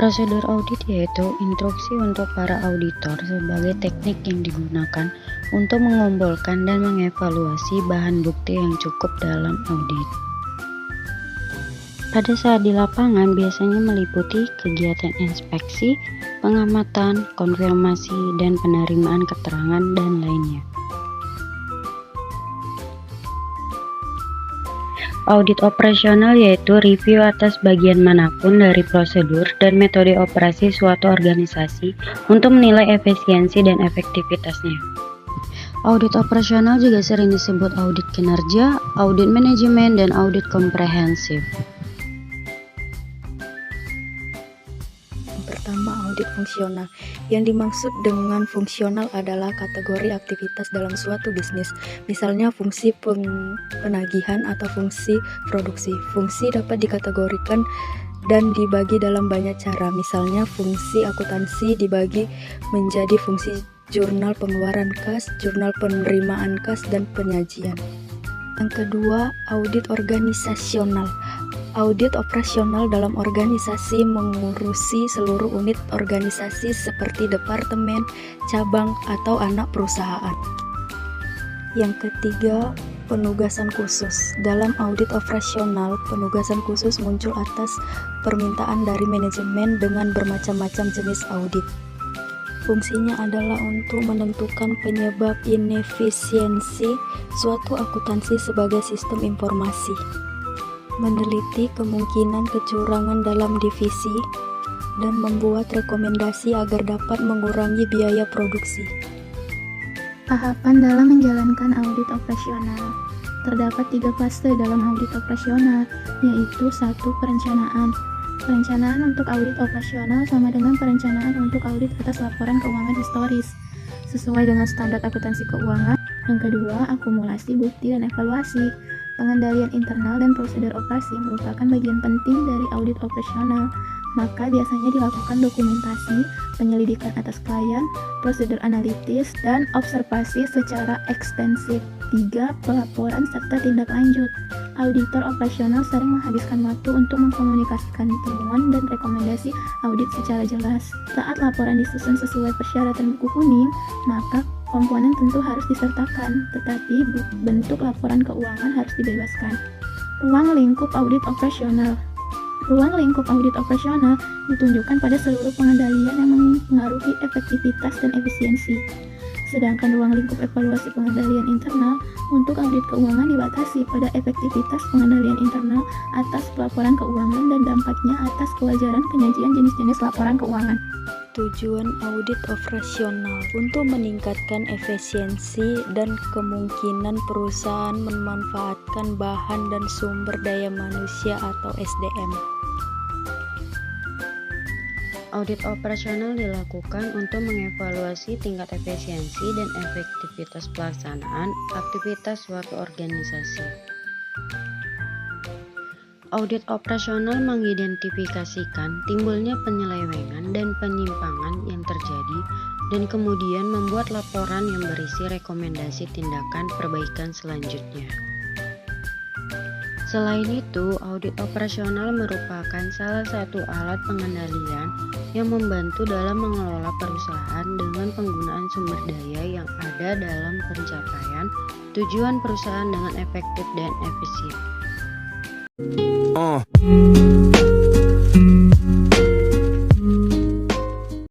Prosedur audit yaitu instruksi untuk para auditor sebagai teknik yang digunakan untuk mengumpulkan dan mengevaluasi bahan bukti yang cukup dalam audit. Pada saat di lapangan biasanya meliputi kegiatan inspeksi, pengamatan, konfirmasi, dan penerimaan keterangan dan lainnya. Audit operasional yaitu review atas bagian manapun dari prosedur dan metode operasi suatu organisasi untuk menilai efisiensi dan efektivitasnya. Audit operasional juga sering disebut audit kinerja, audit manajemen, dan audit komprehensif. Pertama, audit fungsional. Yang dimaksud dengan fungsional adalah kategori aktivitas dalam suatu bisnis, misalnya fungsi penagihan atau fungsi produksi. Fungsi dapat dikategorikan dan dibagi dalam banyak cara, misalnya fungsi akuntansi dibagi menjadi fungsi jurnal pengeluaran kas, jurnal penerimaan kas, dan penyajian. Yang kedua, audit organisasional. Audit operasional dalam organisasi mengurusi seluruh unit organisasi seperti departemen, cabang, atau anak perusahaan. Yang ketiga, penugasan khusus. Dalam audit operasional, penugasan khusus muncul atas permintaan dari manajemen dengan bermacam-macam jenis audit. Fungsinya adalah untuk menentukan penyebab inefisiensi suatu akuntansi sebagai sistem informasi, meneliti kemungkinan kecurangan dalam divisi, dan membuat rekomendasi agar dapat mengurangi biaya produksi. Tahapan dalam menjalankan audit operasional. Terdapat 3 fase dalam audit operasional, yaitu 1. Perencanaan. Perencanaan untuk audit operasional sama dengan perencanaan untuk audit atas laporan keuangan historis, sesuai dengan standar akuntansi keuangan. Yang kedua, akumulasi bukti dan evaluasi. Pengendalian internal dan prosedur operasi merupakan bagian penting dari audit operasional, maka biasanya dilakukan dokumentasi, penyelidikan atas klien, prosedur analitis, dan observasi secara ekstensif. 3. Pelaporan serta tindak lanjut. Auditor operasional sering menghabiskan waktu untuk mengkomunikasikan temuan dan rekomendasi audit secara jelas. Saat laporan disusun sesuai persyaratan buku kuning, maka komponen tentu harus disertakan, tetapi bentuk laporan keuangan harus dibebaskan. Ruang lingkup audit operasional. Ruang lingkup audit operasional ditunjukkan pada seluruh pengendalian yang mempengaruhi efektivitas dan efisiensi. Sedangkan ruang lingkup evaluasi pengendalian internal untuk audit keuangan dibatasi pada efektivitas pengendalian internal atas pelaporan keuangan dan dampaknya atas kewajaran penyajian jenis-jenis laporan keuangan. Tujuan audit operasional untuk meningkatkan efisiensi dan kemungkinan perusahaan memanfaatkan bahan dan sumber daya manusia atau SDM. Audit operasional dilakukan untuk mengevaluasi tingkat efisiensi dan efektivitas pelaksanaan aktivitas suatu organisasi. Audit operasional mengidentifikasikan timbulnya penyelewengan dan penyimpangan yang terjadi dan kemudian membuat laporan yang berisi rekomendasi tindakan perbaikan selanjutnya. Selain itu, audit operasional merupakan salah satu alat pengendalian yang membantu dalam mengelola perusahaan dengan penggunaan sumber daya yang ada dalam pencapaian tujuan perusahaan dengan efektif dan efisien.